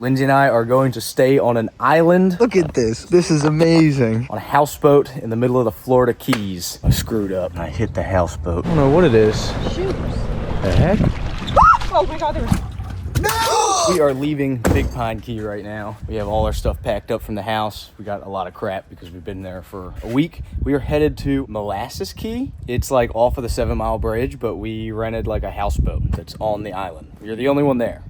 Lindsay and I are going to stay on an island. Look at this. This is amazing. On a houseboat in the middle of the Florida Keys. I screwed up. I hit the houseboat. I don't know what it is. Shoes. The heck? Oh my god, there was... No! We are leaving Big Pine Key right now. We have all our stuff packed up from the house. We got a lot of crap because we've been there for a week. We are headed to Molasses Key. It's like off of the 7 Mile Bridge, but we rented like a houseboat that's on the island. You're the only one there.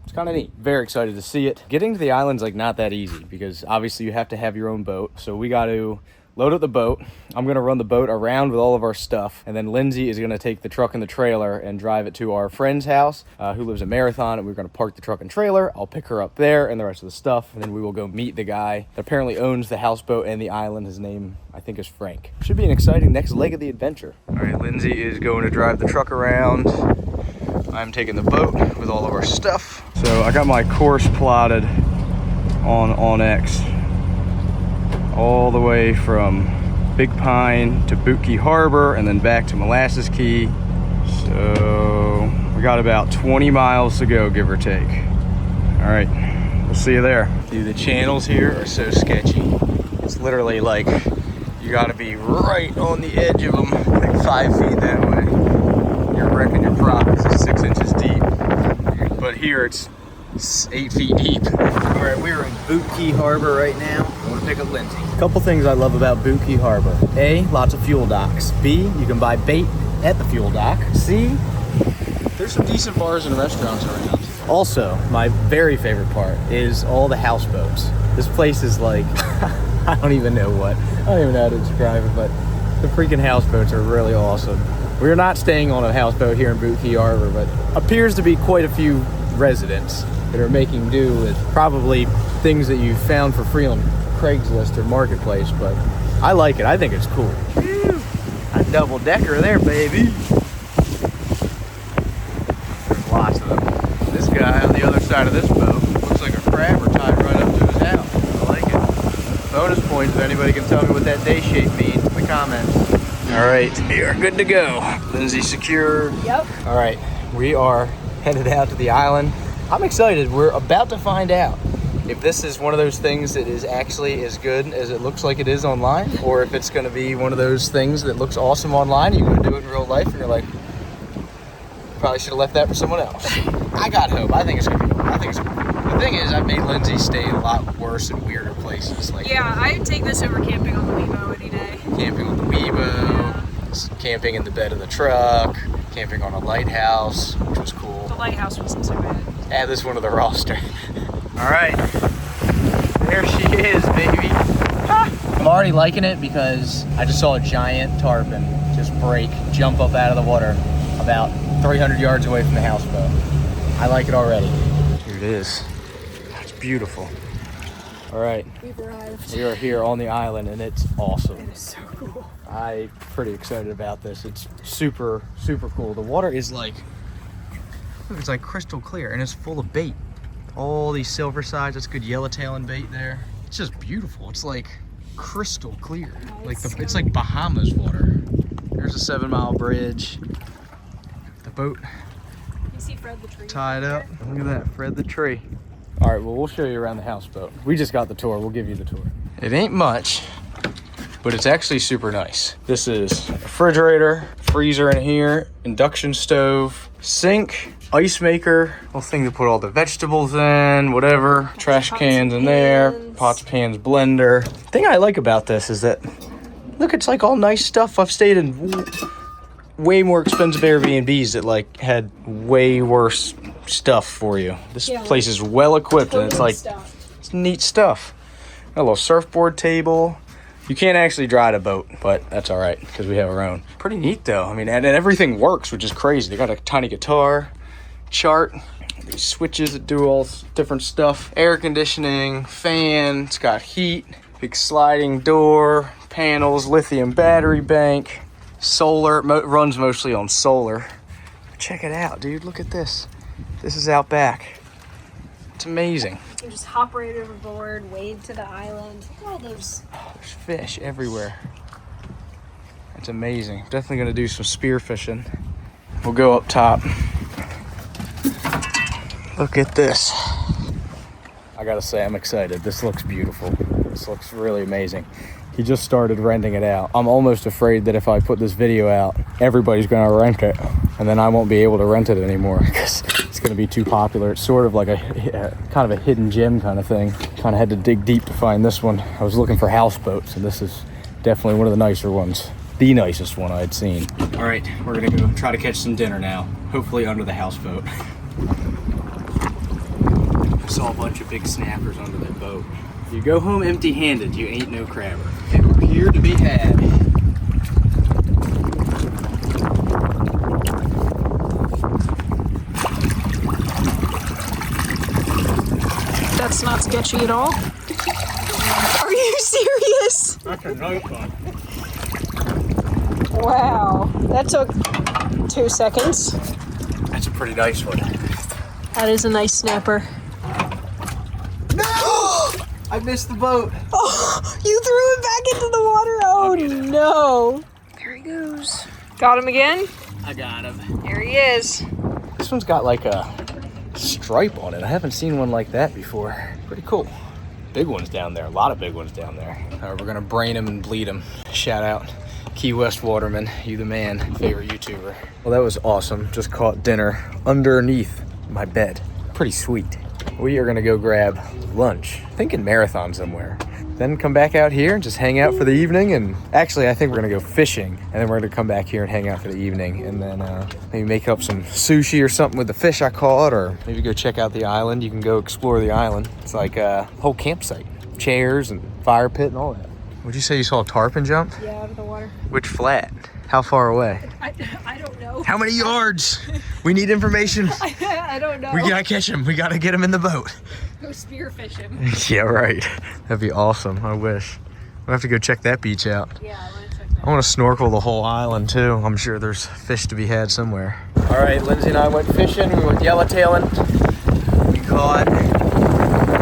It's kind of neat. Very excited to see it. Getting to the island's like not that easy because obviously you have to have your own boat. So we got to load up the boat. I'm gonna run the boat around with all of our stuff. And then Lindsay is gonna take the truck and the trailer and drive it to our friend's house who lives in Marathon. And we're gonna park the truck and trailer. I'll pick her up there and the rest of the stuff. And then we will go meet the guy that apparently owns the houseboat and the island. His name, I think, is Frank. Should be an exciting next leg of the adventure. All right, Lindsay is going to drive the truck around. I'm taking the boat with all of our stuff. So I got my course plotted on OnX all the way from Big Pine to Looe Key Harbor and then back to Molasses Key. So we got about 20 miles to go, give or take. All right, we'll see you there. Dude, the channels here are so sketchy. It's literally like you gotta be right on the edge of them, like 5 feet that way. You're wrecking your prop because it's 6 inches deep. But here it's 8 feet deep. All right, we're in Looe Key Harbor right now. I'm gonna pick up Lindsay. A couple things I love about Looe Key Harbor. A, lots of fuel docks. B, you can buy bait at the fuel dock. C, there's some decent bars and restaurants around. Also, my very favorite part is all the houseboats. This place is like, I don't even know how to describe it, but the freaking houseboats are really awesome. We're not staying on a houseboat here in Looe Key Harbor, but appears to be quite a few residents that are making do with probably things that you found for free on Craigslist or Marketplace, but I like it. I think it's cool. Woo! A double decker there, baby. There's lots of them. This guy on the other side of this boat looks like a crabber tied right up to his house. I like it. Bonus points if anybody can tell me what that day shape means in the comments. All right, we are good to go. Lindsay secured. Yep. All right, we are headed out to the island. I'm excited. We're about to find out if this is one of those things that is actually as good as it looks like it is online, or if it's gonna be one of those things that looks awesome online, you're gonna do it in real life, and you're like, probably should have left that for someone else. I got hope. I think it's gonna be cool. I think it's gonna be cool. The thing is, I've made Lindsay stay in a lot worse and weirder places. Like, yeah, I'd take this over camping on the Weebo any day. Camping on the Weebo, camping in the bed of the truck, camping on a lighthouse, which was cool. The lighthouse wasn't so bad. Add this one to the roster. All right, there she is, baby. I'm already liking it because I just saw a giant tarpon just jump up out of the water about 300 yards away from the houseboat. I like it already. Here it is. It's beautiful. All right, We've arrived. we are here on the island and it's awesome. It is so cool. I'm pretty excited about this. It's super, super cool. The water is like, look, it's like crystal clear and it's full of bait. All these silver sides, that's good yellowtail and bait there. It's just beautiful. It's like crystal clear. It's like Bahamas water. There's a 7 Mile Bridge. The boat You see Fred the tree tied up. Look at that, Fred the tree. All right, well, we'll show you around the houseboat. We just got the tour. We'll give you the tour. It ain't much, but it's actually super nice. This is a refrigerator, freezer in here, induction stove, sink, ice maker, little thing to put all the vegetables in, whatever. Trash cans in there, pots, pans, blender. The thing I like about this is that, look, it's like all nice stuff. I've stayed in way more expensive Airbnbs that like had way worse stuff for you. This place is well equipped and it's like, it's neat stuff. Got a little surfboard table. You can't actually drive a boat, but that's all right because we have our own. Pretty neat though. I mean, and everything works, which is crazy. They got a tiny guitar, chart, these switches that do all different stuff. Air conditioning, fan, it's got heat, big sliding door, panels, lithium battery bank, solar, runs mostly on solar. Check it out, dude, look at this. This is out back. It's amazing. You can just hop right overboard, wade to the island. Look at all those. Oh, there's fish everywhere. It's amazing. Definitely gonna do some spear fishing. We'll go up top. Look at this. I gotta say, I'm excited. This looks beautiful. This looks really amazing. He just started renting it out. I'm almost afraid that if I put this video out, everybody's gonna rent it, and then I won't be able to rent it anymore because it's gonna be too popular. It's sort of like a kind of a hidden gem kind of thing. Kind of had to dig deep to find this one. I was looking for houseboats, and this is definitely one of the nicer ones. The nicest one I'd seen. All right, we're gonna go try to catch some dinner now. Hopefully under the houseboat. I saw a bunch of big snappers under that boat. If you go home empty-handed, you ain't no crabber. They were here to be had. That's not sketchy at all. Are you serious? That's a nice one. Wow, that took 2 seconds. That's a pretty nice one. That is a nice snapper. No! I missed the boat. Oh, you threw it back into the water. Oh no. There he goes. Got him again? I got him. There he is. This one's got like a stripe on it. I haven't seen one like that before. Pretty cool. Big ones down there. A lot of big ones down there. All right, we're gonna brain him and bleed him. Shout out Key West Waterman. You the man. Favorite YouTuber. Well, that was awesome. Just caught dinner underneath my bed. Pretty sweet. We are gonna go grab lunch. Thinking marathon somewhere. Then come back out here and just hang out for the evening. And actually, I think we're gonna go fishing, and then we're gonna come back here and hang out for the evening, and then maybe make up some sushi or something with the fish I caught, or maybe go check out the island. You can go explore the island. It's like a whole campsite, chairs and fire pit and all that. Would you say you saw a tarpon jump? Yeah, out of the water. Which flat? How far away? I don't know. How many yards? We need information. I don't know. We gotta catch him. We gotta get him in the boat. Go spearfish him. Yeah, right. That'd be awesome. I wish. We'll have to go check that beach out. Yeah, I want to check that. I want to snorkel the whole island too. I'm sure there's fish to be had somewhere. All right, Lindsay and I went fishing. We went yellowtailing. We caught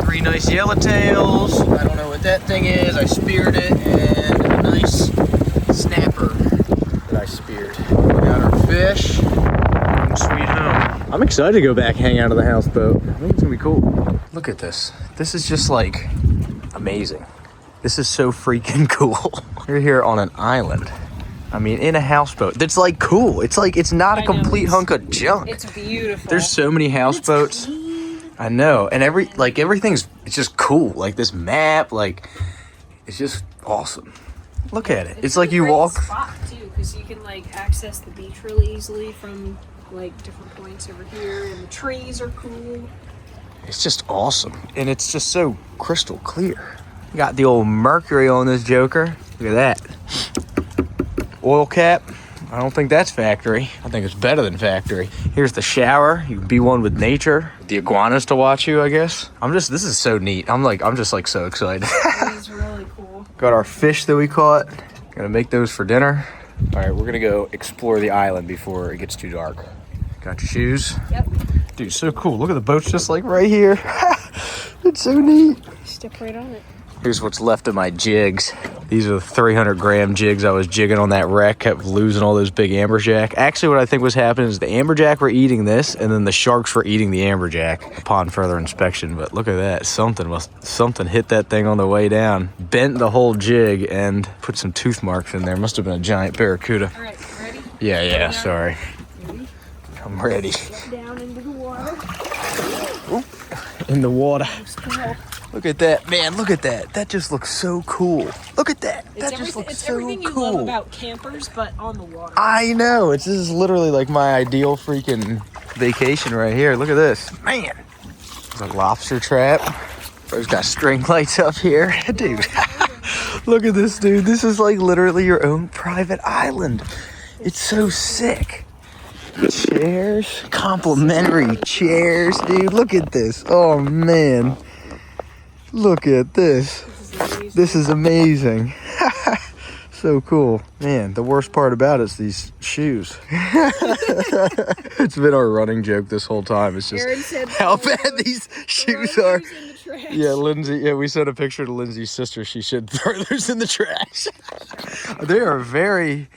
3 nice yellowtails. I don't know what that thing is. I speared it, and a nice snapper that I speared. We got our fish. Sweet home. I'm excited to go back hang out of the houseboat. I think it's gonna be cool. Look at this. This is just like amazing. This is so freaking cool. You're here on an island. I mean, in a houseboat. That's like cool. It's like, it's not a complete hunk of junk. It's beautiful. There's so many houseboats. I know. And everything's, it's just cool. Like this map, like, it's just awesome. Look at it. It's like you walk. Spot too, because you can like access the beach really easily from like different points over here, and the trees are cool. It's just awesome. And it's just so crystal clear. You got the old mercury on this joker. Look at that. Oil cap. I don't think that's factory. I think it's better than factory. Here's the shower. You can be one with nature. The iguanas to watch you, I guess. This is so neat. I'm just like so excited. It is really cool. Got our fish that we caught. Gonna make those for dinner. All right, we're gonna go explore the island before it gets too dark. Got your shoes? Yep. Dude, so cool. Look at the boats just like right here. It's so neat. Step right on it. Here's what's left of my jigs. These are the 300-gram jigs I was jigging on that wreck. Kept losing all those big amberjack. Actually, what I think was happening is the amberjack were eating this, and then the sharks were eating the amberjack upon further inspection. But look at that. Something hit that thing on the way down. Bent the whole jig and put some tooth marks in there. Must have been a giant barracuda. All right, ready? Yeah, sorry. Ready? I'm ready. Get down into the water. In the water. Cool. Look at that, man. Look at that. That just looks so cool. Look at that. It's That just looks it's so everything you cool. love about campers, but on the water. I know. This is literally like my ideal freaking vacation right here. Look at this. Man. There's a lobster trap. There's got string lights up here. Dude. Look at this, dude. This is like literally your own private island. It's so sick. Chairs. Complimentary chairs, dude. Look at this. Oh, man. Look at this. This is amazing. So cool. Man, the worst part about it is these shoes. It's been our running joke this whole time. It's just how bad these shoes are. Yeah, Lindsay. Yeah, we sent a picture to Lindsay's sister. She should throw those in the trash. They are very,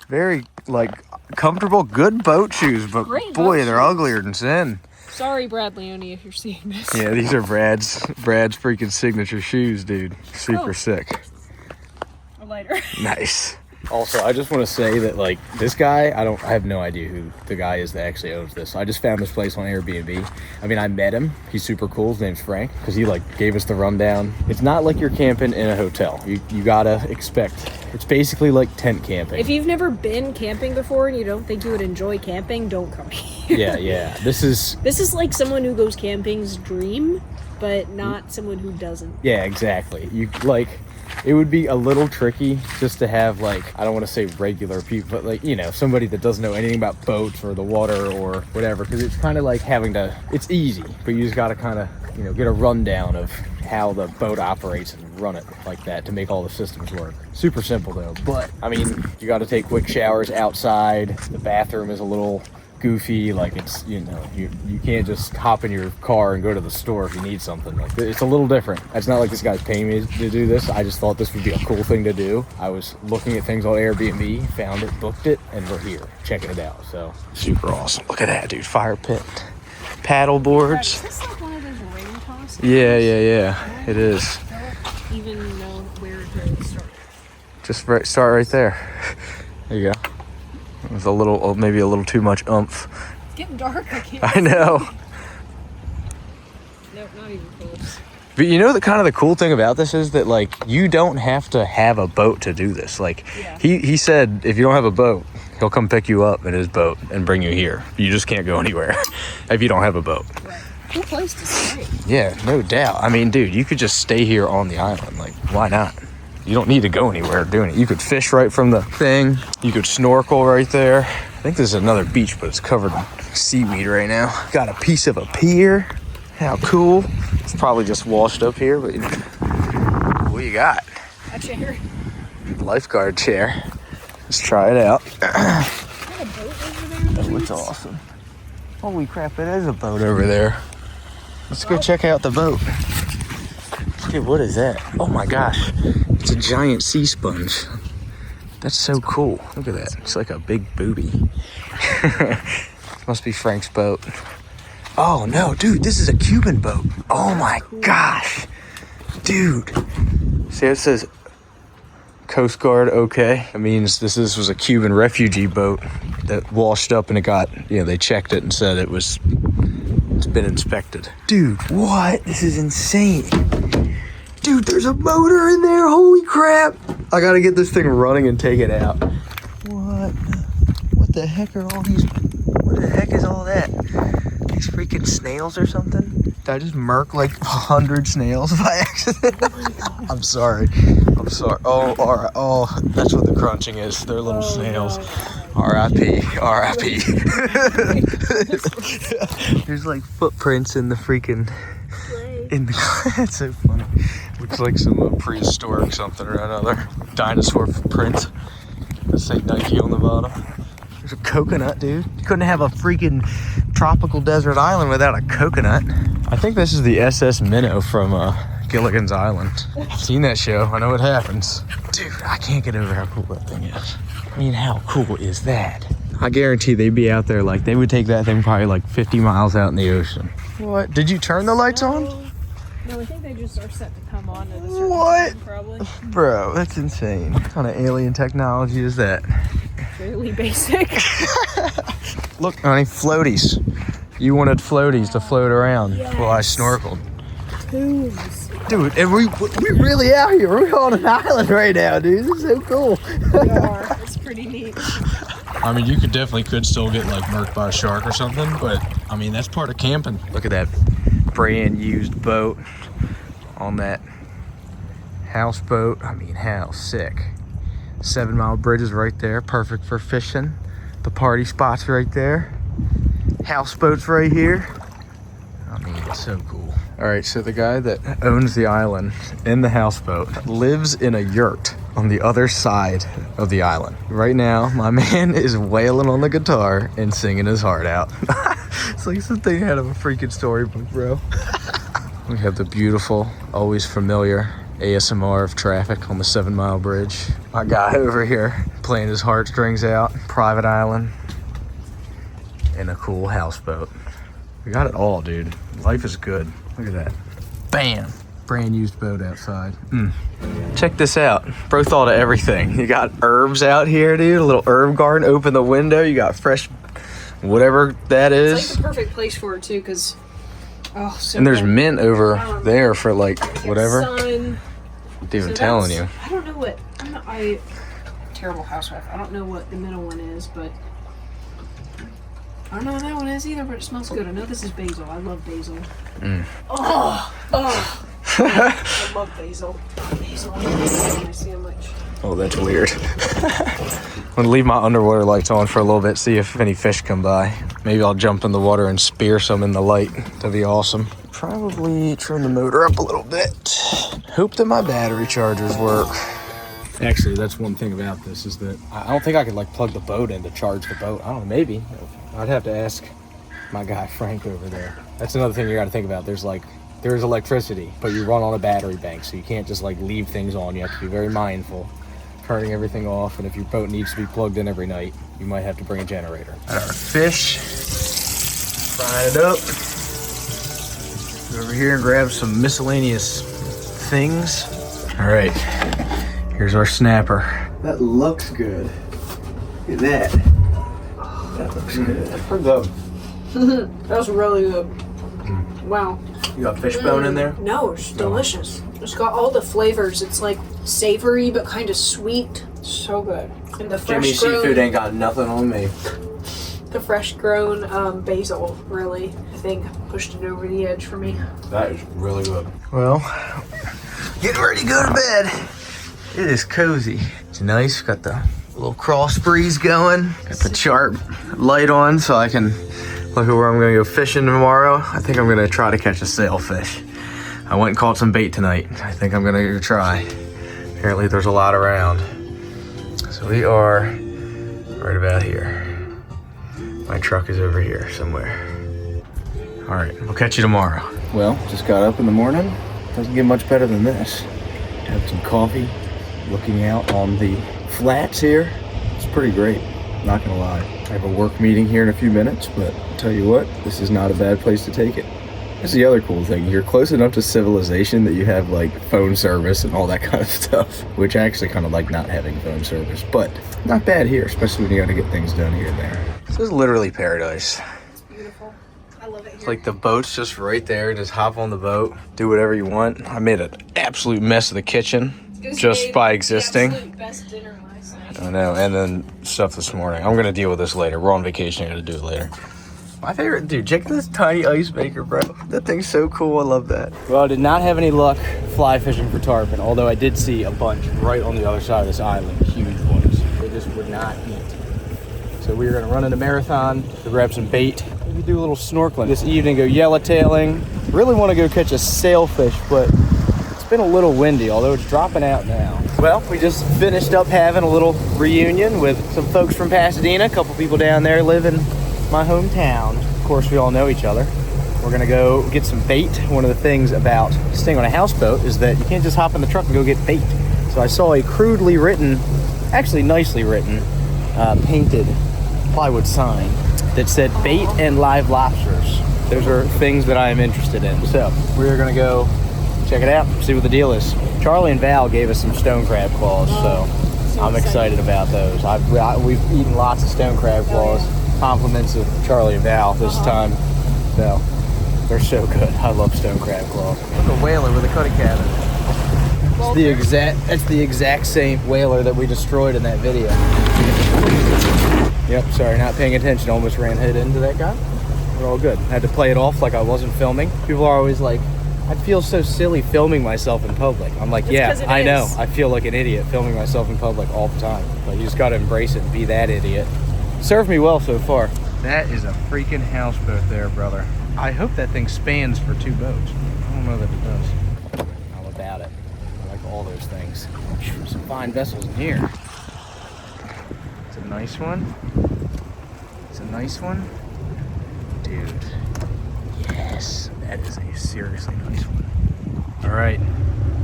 very like comfortable, good boat shoes, but boy, they're uglier than sin. Sorry, Brad Leone, if you're seeing this. Yeah, these are Brad's freaking signature shoes, dude. Super sick. A lighter. Nice. Also, I just want to say that, like, this guy, I have no idea who the guy is that actually owns this. I just found this place on Airbnb. I mean, I met him. He's super cool. His name's Frank, because he, like, gave us the rundown. It's not like you're camping in a hotel. You gotta expect. It's basically like tent camping. If you've never been camping before and you don't think you would enjoy camping, don't come here. Yeah. This is like someone who goes camping's dream, but not someone who doesn't. Yeah, exactly. It would be a little tricky just to have, like, I don't want to say regular people, but, like, you know, somebody that doesn't know anything about boats or the water or whatever, because it's kind of like it's easy, but you just got to kind of, you know, get a rundown of how the boat operates and run it like that to make all the systems work. Super simple, though, but, I mean, you got to take quick showers outside. The bathroom is a little goofy, like, it's, you know, you can't just hop in your car and go to the store if you need something. Like, it's a little different. It's not like this guy's paying me to do this. I just thought this would be a cool thing to do. I was looking at things on Airbnb, found it, booked it, and we're here checking it out. So super awesome. Look at that, dude. Fire pit, paddle boards. Is this like one of those rain tosses? Yeah. It is. I don't even know where to start. Just start right there. There you go. With maybe a little too much oomph. It's getting dark. I can't. I know. Nope, not even close. But you know, the cool thing about this is that, like, you don't have to have a boat to do this. Like, yeah. he said if you don't have a boat, he'll come pick you up in his boat and bring you here. You just can't go anywhere if you don't have a boat. Right. Cool place to stay. Yeah, no doubt. I mean, dude, you could just stay here on the island. Like, why not? You don't need to go anywhere doing it. You could fish right from the thing. You could snorkel right there. I think this is another beach, but it's covered in seaweed right now. Got a piece of a pier. How cool. It's probably just washed up here, but what do you got? A chair. Lifeguard chair. Let's try it out. Is that a boat over there? Oh, it's awesome. Holy crap, it is a boat over there. Let's go check out the boat. Dude, what is that? Oh my gosh. It's a giant sea sponge. That's so cool. Look at that. It's like a big booby. Must be Frank's boat. Oh no, dude, this is a Cuban boat. Oh my gosh. Dude. See, it says Coast Guard okay. That means this was a Cuban refugee boat that washed up and it got, you know, they checked it and said it's been inspected. Dude, what? This is insane. Dude, there's a motor in there. Holy crap. I gotta get this thing running and take it out. What the heck are all these? What the heck is all that? These freaking snails or something? Did I just murk like 100 snails by accident? Oh I'm sorry. Oh, all right. Oh, that's what the crunching is. They're little snails. No. R.I.P. R.I.P. There's like footprints in the freaking... That's so funny. Looks like some prehistoric something or another. Dinosaur footprint. That say Nike on the bottom. There's a coconut, dude. You couldn't have a freaking tropical desert island without a coconut. I think this is the SS Minnow from Gilligan's Island. I've seen that show. I know what happens. Dude, I can't get over how cool that thing is. I mean, how cool is that? I guarantee they'd be out there, like, they would take that thing probably like 50 miles out in the ocean. What? Did you turn the lights on? No, I think they just are set to come on at a certain What? time, probably. Bro, that's insane. What kind of alien technology is that? Really basic. Look, honey, floaties. You wanted floaties to float around while I snorkeled. Who's? Dude, and we really out here. We're on an island right now, dude. This is so cool. We are. It's pretty neat. I mean, you could still get like murked by a shark or something, but I mean, that's part of camping. Look at that brand used boat on that houseboat. I mean, how sick. 7 Mile Bridge is right there, perfect for fishing. The party spot's right there. Houseboat's right here. I mean, it's so cool. All right, so the guy that owns the island in the houseboat lives in a yurt on the other side of the island. Right now, my man is wailing on the guitar and singing his heart out. It's like something out of a freaking storybook, bro. We have the beautiful, always familiar ASMR of traffic on the 7 Mile Bridge. My guy over here playing his heartstrings out. Private island in a cool houseboat. We got it all, dude. Life is good. Look at that. Bam. Brand used boat outside. Check this out. Bro thought of everything. You got herbs out here, dude. A little herb garden. Open the window. You got fresh, whatever that is. It's like the perfect place for it too, because so and there's good. mint over there for like whatever. Sun. Not even telling you. I don't know what. I'm terrible housewife. I don't know what the middle one is, but I don't know what that one is either. But it smells good. I know this is basil. I love basil. I love basil. Basil. I see how much. Oh, that's weird. I'm gonna leave my underwater lights on for a little bit, see if any fish come by. Maybe I'll jump in the water and spear some in the light. That'd be awesome. Probably trim the motor up a little bit. Hope that my battery chargers work. Actually, that's one thing about this is that I don't think I could like plug the boat in to charge the boat. I don't know, maybe. I'd have to ask my guy Frank over there. That's another thing you gotta think about. There's electricity, but you run on a battery bank, so you can't just like leave things on. You have to be very mindful, turning everything off, and if your boat needs to be plugged in every night, you might have to bring a generator. Got our fish, frying it up. Go over here and grab some miscellaneous things. All right, here's our snapper. That looks good. Look at that. That looks good. Pretty good. That was really good. Wow. You got fish bone in there? No, it's delicious. It's got all the flavors. It's like savory but kind of sweet. So good. And the fresh Jimmy Seafood ain't got nothing on me. The fresh grown basil really, I think, pushed it over the edge for me. That is really good. Well, getting ready to go to bed. It is cozy. It's nice. Got the little cross breeze going. Got the chart light on so I can look at where I'm gonna go fishing tomorrow. I think I'm gonna try to catch a sailfish. I went and caught some bait tonight. I think I'm gonna go try. Apparently there's a lot around. So we are right about here. My truck is over here somewhere. All right, we'll catch you tomorrow. Well, just got up in the morning. Doesn't get much better than this. Have some coffee, looking out on the flats here. It's pretty great, not gonna lie. I have a work meeting here in a few minutes, but I'll tell you what, this is not a bad place to take it. That's the other cool thing. You're close enough to civilization that you have like phone service and all that kind of stuff, which I actually kind of like not having phone service, but not bad here, especially when you gotta get things done here and there. This is literally paradise. It's beautiful. I love it here. It's like the boat's just right there. Just hop on the boat, do whatever you want. I made an absolute mess of the kitchen just by existing. The absolute best dinner last night. I know, and then stuff this morning. I'm gonna deal with this later. We're on vacation, I gotta do it later. My favorite, dude, check this tiny ice maker, bro. That thing's so cool, I love that. Well, I did not have any luck fly fishing for tarpon, although I did see a bunch right on the other side of this island, huge ones. They just would not eat. So we were gonna run into Marathon to grab some bait. Maybe do a little snorkeling this evening, go yellowtailing. Really wanna go catch a sailfish, but it's been a little windy, although it's dropping out now. Well, we just finished up having a little reunion with some folks from Pasadena, a couple people down there live in my hometown. Of course, we all know each other. We're gonna go get some bait. One of the things about staying on a houseboat is that you can't just hop in the truck and go get bait. So I saw a crudely written, actually nicely written, painted plywood sign that said bait and live lobsters. Those are things that I am interested in. So we're gonna go check it out, see what the deal is. Charlie and Val gave us some stone crab claws, so I'm excited about those. We've eaten lots of stone crab claws. Compliments of Charlie and Val this time. So they're so good. I love stone crab claws. Look, a whaler with a cutting cabin. That's the exact same whaler that we destroyed in that video. Yep, sorry, not paying attention. Almost ran head into that guy. We're all good. Had to play it off like I wasn't filming. People are always like, I feel so silly filming myself in public. I'm like, yeah, I know. I feel like an idiot filming myself in public all the time. But you just gotta embrace it and be that idiot. Served me well so far. That is a freaking houseboat there, brother. I hope that thing spans for 2 boats. I don't know that it does. How about it? I like all those things. Some fine vessels in here. It's a nice one. It's a nice one. Dude. Yes. That is a seriously nice one. All right.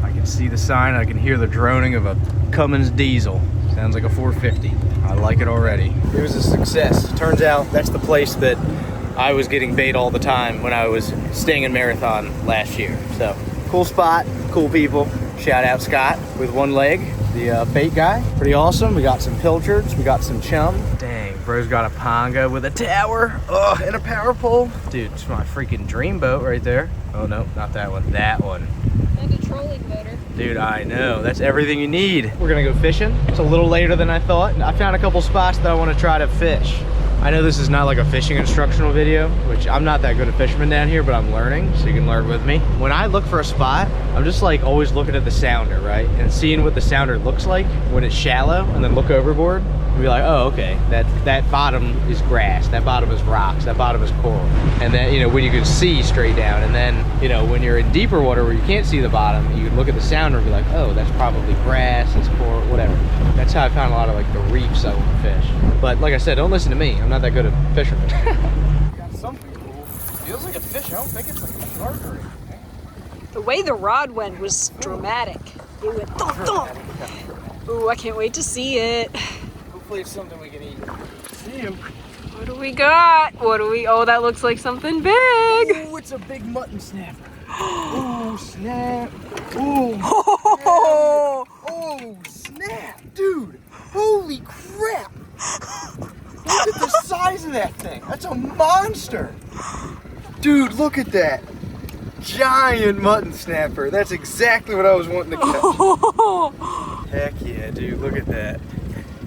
I can see the sign. I can hear the droning of a Cummins diesel. Sounds like a 450. I like it already. It was a success. Turns out that's the place that I was getting bait all the time when I was staying in Marathon last year. So cool spot, cool people. Shout out Scott with one leg, the bait guy. Pretty awesome. We got some pilchards, we got some chum. Dang, bro's got a ponga with a tower, and a power pole. Dude, it's my freaking dream boat right there. Oh no, not that one, that one. And a trolling motor. Dude, I know, that's everything you need. We're gonna go fishing. It's a little later than I thought. I found a couple spots that I wanna try to fish. I know this is not like a fishing instructional video, which I'm not that good a fisherman down here, but I'm learning, so you can learn with me. When I look for a spot, I'm just like always looking at the sounder, right? And seeing what the sounder looks like when it's shallow, and then look overboard and be like, oh, okay, that bottom is grass, that bottom is rocks, that bottom is coral. And then, you know, when you can see straight down, and then, you know, when you're in deeper water where you can't see the bottom, you can look at the sounder and be like, oh, that's probably grass, it's coral, whatever. That's how I found a lot of like the reefs I want to fish. But like I said, don't listen to me. I'm not that good at fisherman. Got something cool. Feels like a fish. I don't think it's like a shark or anything. The way the rod went was dramatic. It went thump thump. Ooh, I can't wait to see it. Hopefully it's something we can eat. See him. What do we got? Oh, that looks like something big. Oh, it's a big mutton snapper. Oh, snap. Oh, oh, snap. Dude, holy crap. Look at the size of that thing. That's a monster. Dude, look at that. Giant mutton snapper. That's exactly what I was wanting to catch. Heck yeah, dude. Look at that.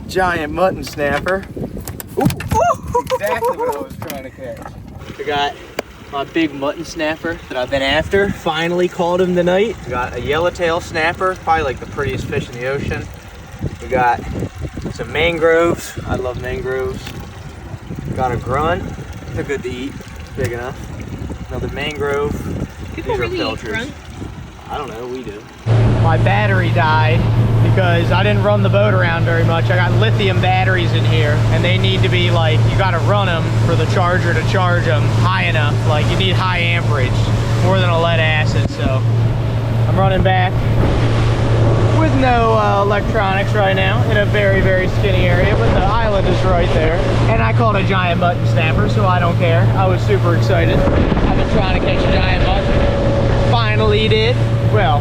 Giant mutton snapper. Ooh, exactly what I was trying to catch. We got my big mutton snapper that I've been after. Finally caught him tonight. We got a yellowtail snapper, probably like the prettiest fish in the ocean. We got some mangroves. I love mangroves. Got a grunt. They're good to eat. Big enough. Another mangrove. People really eat grunt? I don't know. We do. My battery died because I didn't run the boat around very much. I got lithium batteries in here, and they need to be like, you got to run them for the charger to charge them high enough. Like you need high amperage, more than a lead acid. So I'm running back with no electronics right now in a very, very skinny area, but the island is right there. And I caught a giant mutton snapper, so I don't care. I was super excited. I've been trying to catch a giant mutton. Finally did. Well,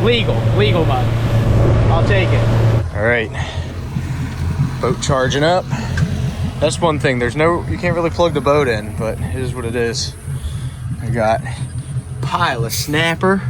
legal mutton. I'll take it. All right, boat charging up. That's one thing, you can't really plug the boat in, but it is what it is. I got a pile of snapper.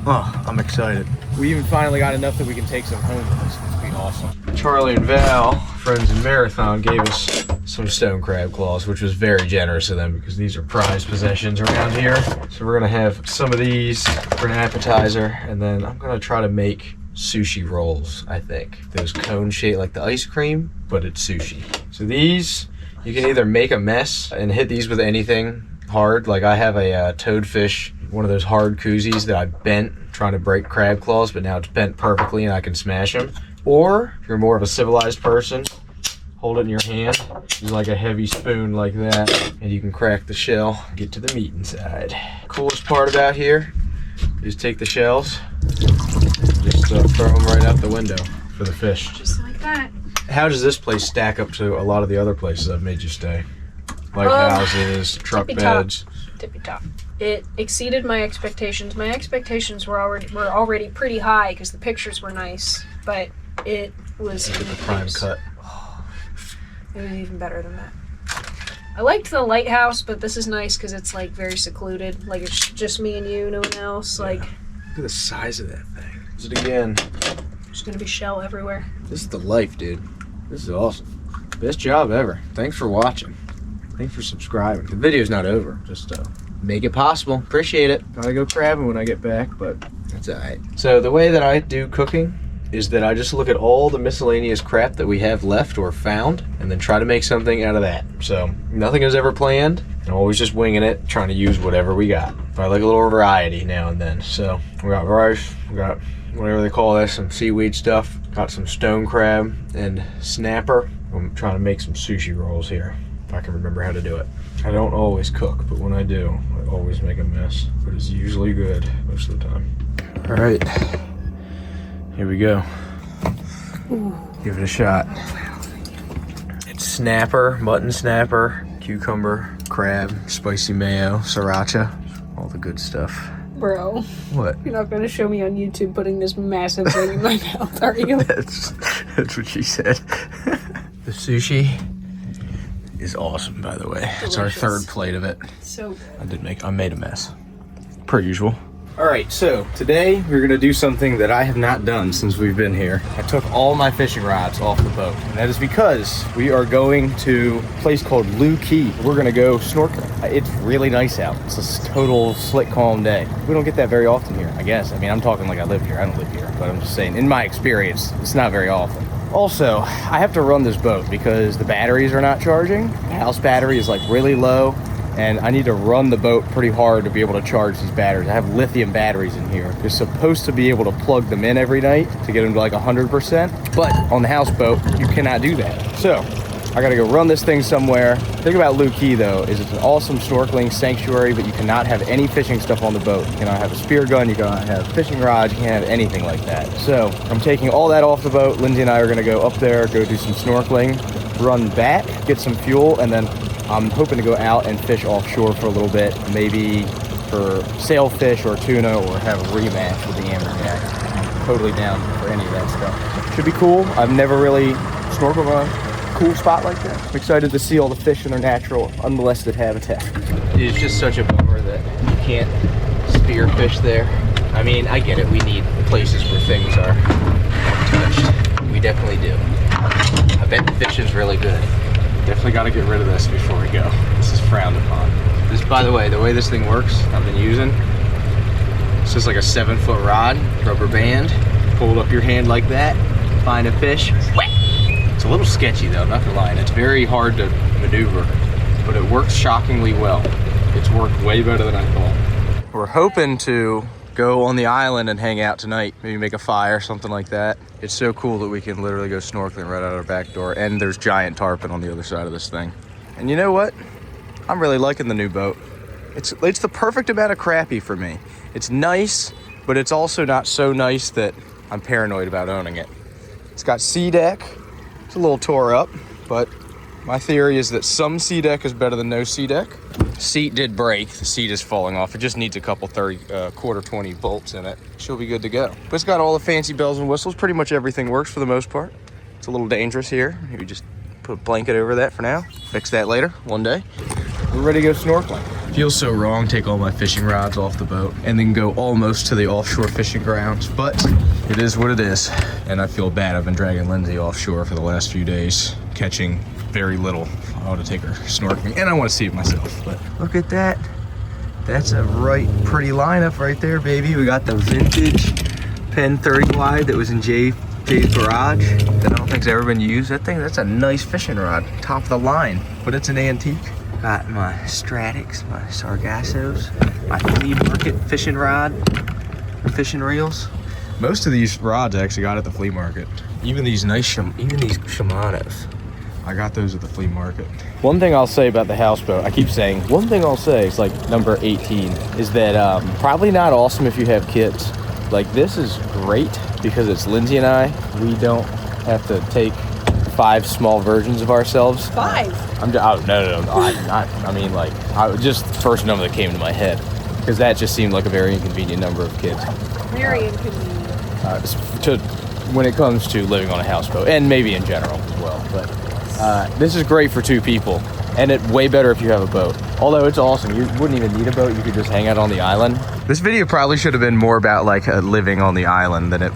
Oh, I'm excited. We even finally got enough that we can take some home with us. It's gonna be awesome. Charlie and Val, friends in Marathon, gave us some stone crab claws, which was very generous of them because these are prized possessions around here. So we're gonna have some of these for an appetizer, and then I'm gonna try to make sushi rolls, I think. Those cone shape, like the ice cream, but it's sushi. So these, you can either make a mess and hit these with anything hard. Like I have a toadfish, one of those hard koozies that I bent trying to break crab claws, but now it's bent perfectly and I can smash them. Or if you're more of a civilized person, hold it in your hand, use like a heavy spoon like that, and you can crack the shell, get to the meat inside. Coolest part about here is take the shells, just throw them right out the window for the fish. Just like that. How does this place stack up to a lot of the other places I've made you stay? Lighthouses, truck beds. Tippy top. It exceeded my expectations. My expectations were already pretty high because the pictures were nice, but it was prime cut. It was even better than that. I liked the lighthouse, but this is nice because it's like very secluded. Like it's just me and you, no one else. Yeah. Like, look at the size of that thing. Is it again? There's gonna be shell everywhere. This is the life, dude. This is awesome. Best job ever. Thanks for watching. Thanks for subscribing. The video's not over. Just make it possible. Appreciate it. Gotta go crabbing when I get back, but that's all right. So the way that I do cooking is that I just look at all the miscellaneous crap that we have left or found and then try to make something out of that. So nothing is ever planned. I'm always just winging it, trying to use whatever we got. But I like a little variety now and then. So we got rice, we got whatever they call this, some seaweed stuff, got some stone crab and snapper. I'm trying to make some sushi rolls here, if I can remember how to do it. I don't always cook, but when I do, I always make a mess. But it's usually good most of the time. All right. Here we go. Ooh. Give it a shot. It's snapper, mutton snapper, cucumber, crab, spicy mayo, sriracha, all the good stuff. Bro, What? you're not going to show me on YouTube putting this massive thing in my mouth, are you? That's what she said. The sushi is awesome, by the way. It's our third plate of it. So good. I made a mess, per usual. All right, so today we're gonna do something that I have not done since we've been here. I took all my fishing rods off the boat, and that is because we are going to a place called Looe Key. We're gonna go snorkeling. It's really nice out. It's a total slick, calm day. We don't get that very often here, I guess. I mean, I'm talking like I live here. I don't live here, but I'm just saying, in my experience, it's not very often. Also, I have to run this boat because the batteries are not charging. The house battery is like really low, and I need to run the boat pretty hard to be able to charge these batteries. I have lithium batteries in here. You're supposed to be able to plug them in every night to get them to like 100%, but on the houseboat, you cannot do that. So, I gotta go run this thing somewhere. The thing about Looe Key though, is it's an awesome snorkeling sanctuary, but you cannot have any fishing stuff on the boat. You cannot have a spear gun, you cannot have fishing rods, you can't have anything like that. So, I'm taking all that off the boat. Lindsay and I are gonna go up there, go do some snorkeling, run back, get some fuel, and then I'm hoping to go out and fish offshore for a little bit, maybe for sailfish or tuna, or have a rematch with the amberjack. I'm totally down for any of that stuff. Should be cool. I've never really snorkeled on a cool spot like that. I'm excited to see all the fish in their natural, unmolested habitat. It's just such a bummer that you can't spearfish there. I mean, I get it. We need places where things are untouched. We definitely do. I bet the fish is really good. Definitely got to get rid of this before we go. This is frowned upon. This, by the way this thing works, I've been using. It's just like a 7-foot rod, rubber band. Hold up your hand like that, find a fish. Whack! It's a little sketchy though, not gonna lie. It's very hard to maneuver, but it works shockingly well. It's worked way better than I thought. We're hoping to go on the island and hang out tonight. Maybe make a fire, something like that. It's so cool that we can literally go snorkeling right out our back door, and there's giant tarpon on the other side of this thing. And you know what? I'm really liking the new boat. It's the perfect amount of crappy for me. It's nice, but it's also not so nice that I'm paranoid about owning it. It's got sea deck. It's a little tore up, but my theory is that some sea deck is better than no sea deck. Seat did break. The seat is falling off. It just needs a couple quarter 20 bolts in it. She'll be good to go. But it's got all the fancy bells and whistles. Pretty much everything works for the most part. It's a little dangerous here. Maybe just put a blanket over that for now. Fix that later, one day. We're ready to go snorkeling. Feels so wrong, take all my fishing rods off the boat and then go almost to the offshore fishing grounds, but it is what it is. And I feel bad. I've been dragging Lindsay offshore for the last few days, catching very little. I want to take her snorkeling and I want to see it myself, but look at that. That's a pretty lineup right there, baby. We got the vintage Pen 30 wide that was in Jay's garage that I don't think's ever been used. That's a nice fishing rod, top of the line, but it's an antique. Got my Stratics, my Sargassos, my flea market fishing rod, fishing reels. Most of these rods I actually got at the flea market. Even these Shimano's. I got those at the flea market. One thing I'll say about the houseboat, I keep saying, one thing I'll say, it's like number 18, is that probably not awesome if you have kids. Like, this is great because it's Lindsay and I. We don't have to take 5 small versions of ourselves. 5? No. I'm not. I mean, like, just the first number that came to my head, because that just seemed like a very inconvenient number of kids. Very inconvenient. When it comes to living on a houseboat, and maybe in general as well. But this is great for 2 people, and it's way better if you have a boat. Although it's awesome, you wouldn't even need a boat. You could just hang out on the island. This video probably should have been more about like living on the island than it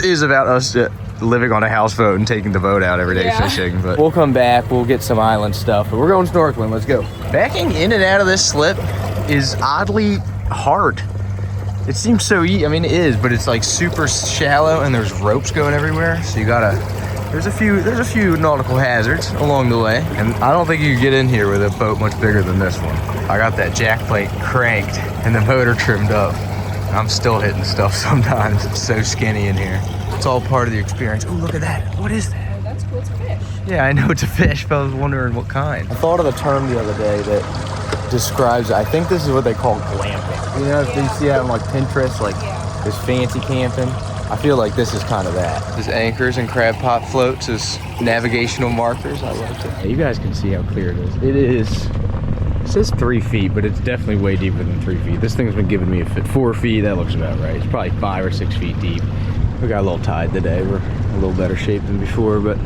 is about us living on a houseboat and taking the boat out every day fishing. But we'll come back, we'll get some island stuff, but we're going snorkeling. Let's go. Backing in and out of this slip is oddly hard. It seems so easy. I mean, it is, but it's like super shallow and there's ropes going everywhere. So you gotta, there's a few nautical hazards along the way. And I don't think you can get in here with a boat much bigger than this one. I got that jack plate cranked and the motor trimmed up. I'm still hitting stuff sometimes. It's so skinny in here. It's all part of the experience. Oh, look at that. What is that? Oh, that's cool. It's a fish. Yeah, I know it's a fish, but I was wondering what kind. I thought of a term the other day that describes, I think this is what they call glamping. You know, if you see that on like Pinterest, like this fancy camping. I feel like this is kind of that. There's anchors and crab pot floats as navigational markers. I like it. You guys can see how clear it is. It is says 3 feet, but it's definitely way deeper than 3 feet. This thing's been giving me a 4 feet. That looks about right. It's probably 5 or 6 feet deep. We got a little tide today. We're a little better shape than before, but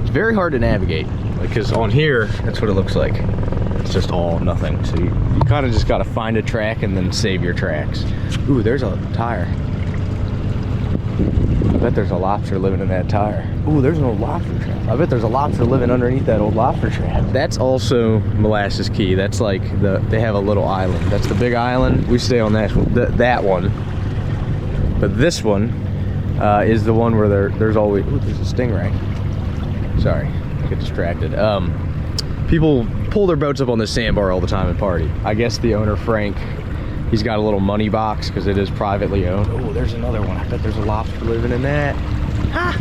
it's very hard to navigate. Because on here, that's what it looks like. It's just all nothing. So you kind of just got to find a track and then save your tracks. Ooh, there's a tire. I bet there's a lobster living in that tire. Ooh, there's an old lobster trap. I bet there's a lobster living underneath that old lobster trap. That's also Molasses Key. That's like they have a little island. That's the big island. We stay on that one. But this one is the one where there's always, ooh, there's a stingray. Sorry, I get distracted. People pull their boats up on this sandbar all the time and party. I guess the owner, Frank, he's got a little money box because it is privately owned. Oh, there's another one. I bet there's a lobster living in that. Ha!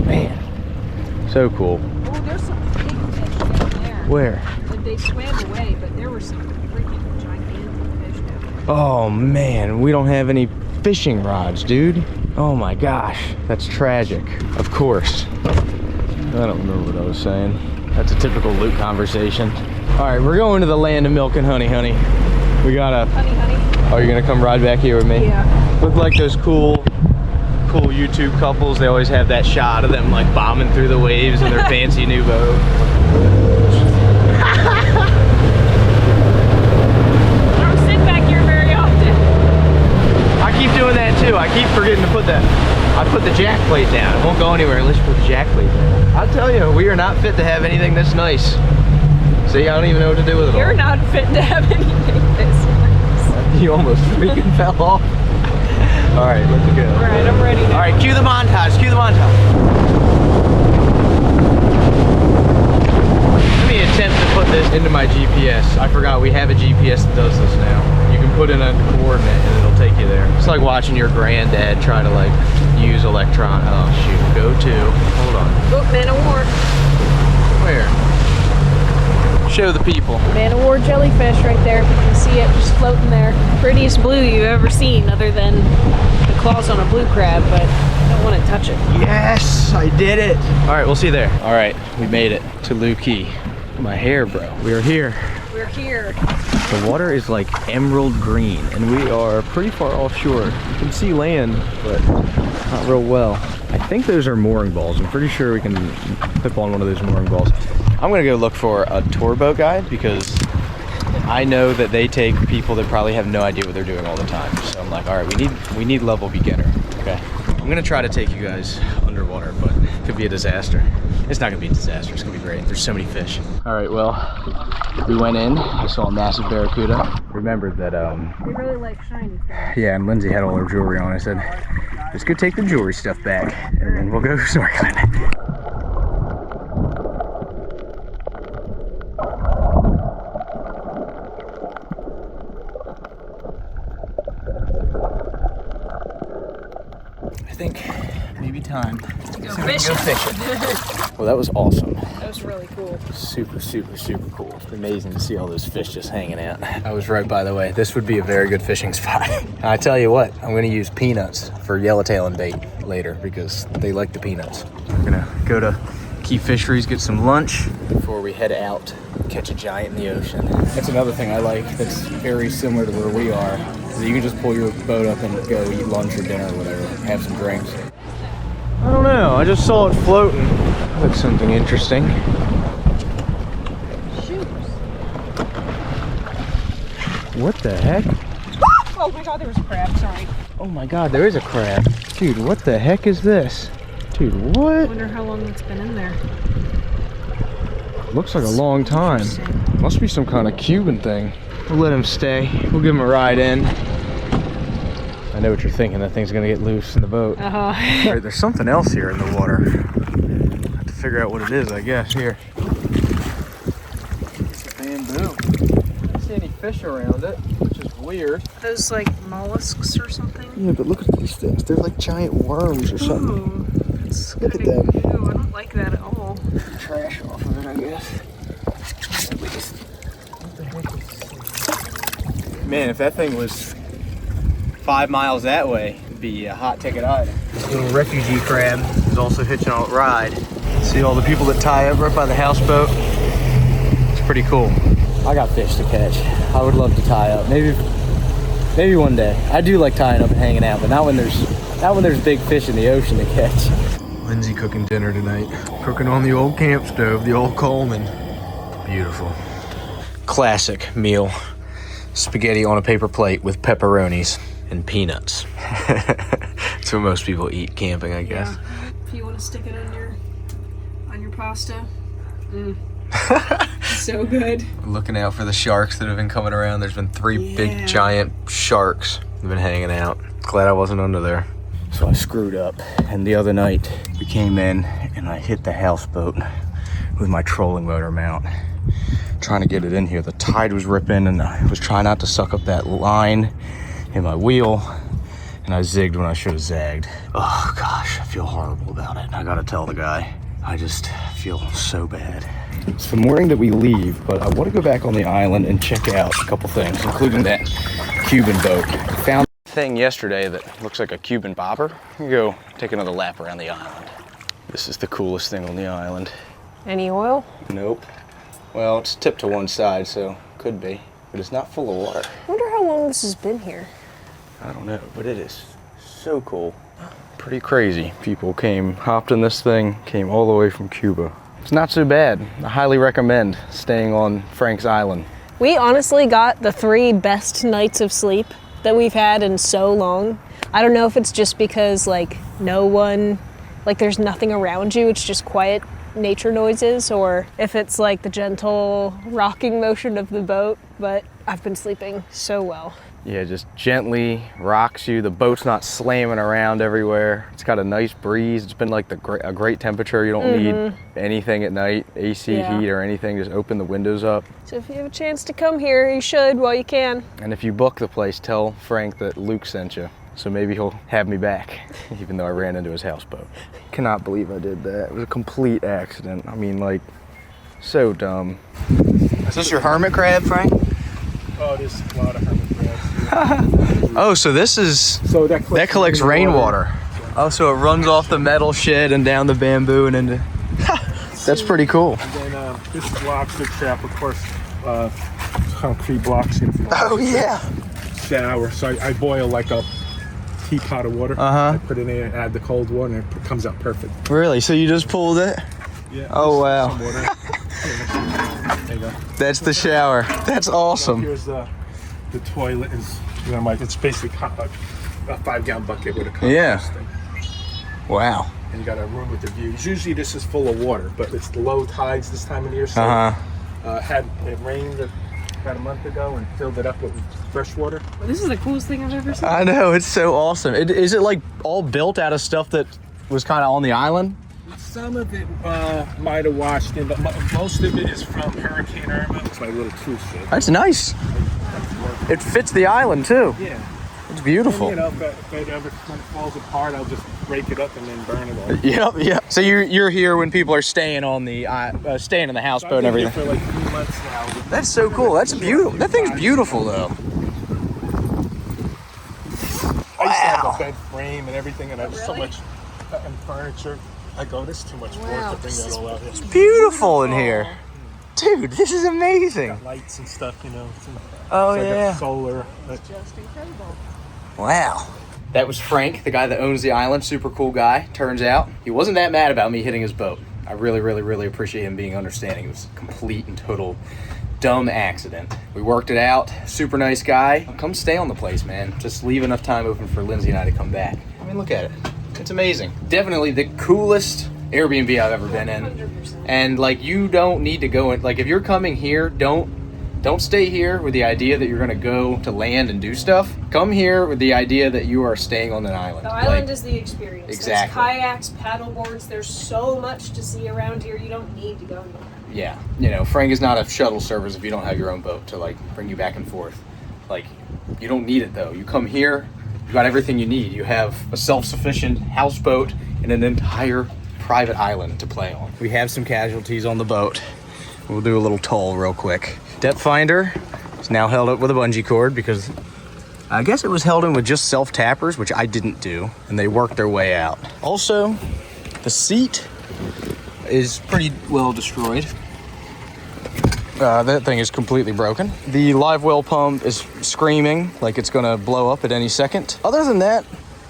Man, so cool. Oh, there's some big fish down there. Where? They swam away, but there were some freaking gigantic fish down there. Oh man, we don't have any fishing rods, dude. Oh my gosh, that's tragic. Of course. I don't remember what I was saying. That's a typical Luke conversation. All right, we're going to the land of milk and honey, honey. We gotta. Honey, honey. Oh, you're gonna come ride back here with me? Yeah. Look like those cool YouTube couples. They always have that shot of them like bombing through the waves in their fancy new boat. I don't sit back here very often. I keep doing that too. I keep forgetting to put that. I put the jack plate down. It won't go anywhere unless you put the jack plate down. I'll tell you, we are not fit to have anything this nice. See, I don't even know what to do with it all. You're not fit to have anything this nice. You almost freaking fell off. All right, let's go. All right, I'm ready now. All right, cue the montage, cue the montage. Let me attempt to put this into my GPS. I forgot we have a GPS that does this now. You can put in a coordinate and it'll take you there. It's like watching your granddad try to like use electron. Oh shoot, go to, hold on. Oh, Man of War. Where? Show the people. Man of War jellyfish right there. You can see it just floating there. Prettiest blue you've ever seen other than the claws on a blue crab, but I don't want to touch it. Yes, I did it. All right, we'll see you there. All right, we made it to Looe Key. My hair, bro. We are here. We're here. The water is like emerald green and we are pretty far offshore. You can see land, but not real well. I think those are mooring balls. I'm pretty sure we can clip on one of those mooring balls. I'm gonna go look for a tour boat guide because I know that they take people that probably have no idea what they're doing all the time. So I'm like, all right, we need level beginner. Okay. I'm gonna try to take you guys underwater, but it could be a disaster. It's not gonna be a disaster, it's gonna be great. There's so many fish. All right, well, we went in, I saw a massive barracuda. Remembered that, We really like shiny things. yeah, and Lindsay had all her jewelry on. I said, let's go take the jewelry stuff back and then we'll go snorkeling. I think maybe time to go fishing. Well, that was awesome. That was really cool. Super, super, super cool. It's amazing to see all those fish just hanging out. I was right, by the way. This would be a very good fishing spot. I tell you what, I'm gonna use peanuts for yellowtail and bait later because they like the peanuts. We're gonna go to Key Fisheries, get some lunch before we head out, catch a giant in the ocean. That's another thing I like that's very similar to where we are. So you can just pull your boat up and go eat lunch or dinner or whatever, have some drinks. I don't know, I just saw it floating. That's something interesting. Shoes. What the heck? Oh my god, there was a crab, sorry. Oh my god, there is a crab. Dude, what the heck is this? Dude, I what? wonder how long it's been in there. Looks like a long time. Must be some kind of Cuban thing. We'll let him stay. We'll give him a ride in. I know what you're thinking. That thing's gonna get loose in the boat. Uh-huh. Right, there's something else here in the water. I have to figure out what it is, I guess. Here. It's a bamboo. I don't see any fish around it, which is weird. Those like mollusks or something? Yeah, but look at these things. They're like giant worms or something. Ooh, it's Look at kinda them. Ew, I don't like that at all. Trash off of it, I guess. At least. What the heck is... Man, if that thing was 5 miles that way, it'd be a hot ticket item. This little refugee crab is also hitching on a ride. See all the people that tie up right by the houseboat? It's pretty cool. I got fish to catch. I would love to tie up. Maybe one day. I do like tying up and hanging out, but not when there's big fish in the ocean to catch. Lindsay cooking dinner tonight. Cooking on the old camp stove, the old Coleman. Beautiful. Classic meal. Spaghetti on a paper plate with pepperonis and peanuts. That's what most people eat camping, I guess. Yeah. If you want to stick it on your pasta. So good. Looking out for the sharks that have been coming around. There's been 3 big giant sharks that have been hanging out. Glad I wasn't under there. So I screwed up, and the other night we came in and I hit the houseboat with my trolling motor mount, trying to get it in here. The tide was ripping and I was trying not to suck up that line in my wheel, and I zigged when I should have zagged. Oh gosh, I feel horrible about it. I gotta tell the guy. I just feel so bad. It's the morning that we leave, but I want to go back on the island and check out a couple things, including that Cuban boat. I found a thing yesterday that looks like a Cuban bobber. I'm gonna go take another lap around the island. This is the coolest thing on the island. Any oil? Nope. Well, it's tipped to one side, so could be, but it's not full of water. I wonder how long this has been here. I don't know, but it is so cool. Pretty crazy. People hopped in this thing, came all the way from Cuba. It's not so bad. I highly recommend staying on Frank's Island. We honestly got the 3 best nights of sleep that we've had in so long. I don't know if it's just because there's nothing around you, it's just quiet nature noises, or if it's like the gentle rocking motion of the boat, but I've been sleeping so well. Yeah, just gently rocks you. The boat's not slamming around everywhere. It's got a nice breeze. It's been like a great temperature. You don't need anything at night, AC, heat or anything. Just open the windows up. So if you have a chance to come here, you should while you can. And if you book the place, tell Frank that Luke sent you. So maybe he'll have me back, even though I ran into his houseboat. Cannot believe I did that. It was a complete accident. I mean, like, so dumb. Is this your hermit crab, Frank? Oh, there's a lot of hermit crabs. Oh, so this is, so that collects rainwater. Oh, so it runs off the metal shed and down the bamboo and into, that's pretty cool. And then this lobster trap, of course, concrete blocks. Oh, yeah. Shower. So I boil like a teapot of water. I put it in there and add the cold water, and it comes out perfect. Really? So you just pulled it? Yeah. Oh, wow. Some water. There you go. That's the shower. That's awesome. Here's the toilet. It's basically a 5-gallon bucket with a compost thing. Wow. And you got a room with a view. Usually this is full of water, but it's the low tides this time of year. So it rained about a month ago and filled it up with fresh water. This is the coolest thing I've ever seen. I know, it's so awesome. Is it like all built out of stuff that was kind of on the island? Some of it might have washed in, but most of it is from Hurricane Irma. It's my little cruise ship. That's nice. It fits the island too. Yeah. It's beautiful. And, if it ever when it falls apart, I'll just break it up and then burn it all. Yep. So you're here when people are staying on the staying in the houseboat and everything. For like 3 months now. That's so cool. That's beautiful. That thing's beautiful though. I used to have a bed frame and everything, and I have so much and furniture. I go, this is too much work to bring that all out here. It's beautiful in here. Dude, this is amazing. Got lights and stuff, Oh, so yeah. Solar. Just incredible. Wow. That was Frank, the guy that owns the island. Super cool guy. Turns out he wasn't that mad about me hitting his boat. I really, really, really appreciate him being understanding. It was a complete and total dumb accident. We worked it out. Super nice guy. Come stay on the place, man. Just leave enough time open for Lindsay and I to come back. I mean, look at it. It's amazing. Definitely the coolest Airbnb I've ever been in. 100%. And like, you don't need to go in. Like, if you're coming here, don't stay here with the idea that you're gonna go to land and do stuff. Come here with the idea that you are staying on an island. The island is the experience. Exactly. There's kayaks, paddle boards. There's so much to see around here. You don't need to go anywhere. Yeah. Frank is not a shuttle service if you don't have your own boat to like bring you back and forth. Like, you don't need it though. You come here, you got everything you need. You have a self-sufficient houseboat and an entire private island to play on. We have some casualties on the boat. We'll do a little toll real quick. Depth finder is now held up with a bungee cord because I guess it was held in with just self-tappers, which I didn't do, and they worked their way out. Also, the seat is pretty well destroyed. That thing is completely broken. The live well pump is screaming like it's gonna blow up at any second. Other than that,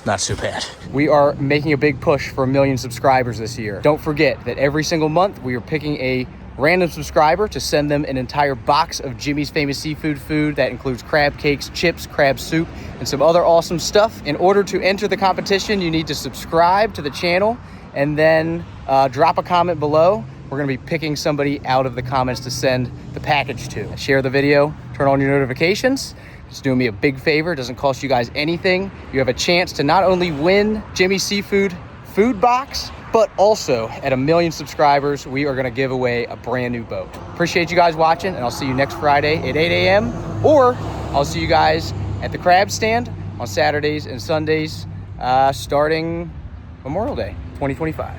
not so bad. We are making a big push for 1 million subscribers this year. Don't forget that every single month we are picking a random subscriber to send them an entire box of Jimmy's Famous Seafood food that includes crab cakes, chips, crab soup, and some other awesome stuff. In order to enter the competition, you need to subscribe to the channel and then drop a comment below. We're gonna be picking somebody out of the comments to send the package to. Share the video, turn on your notifications. It's doing me a big favor. It doesn't cost you guys anything. You have a chance to not only win Jimmy's Seafood food box, but also at 1 million subscribers, we are gonna give away a brand new boat. Appreciate you guys watching, and I'll see you next Friday at 8 a.m. Or I'll see you guys at the crab stand on Saturdays and Sundays starting Memorial Day 2025.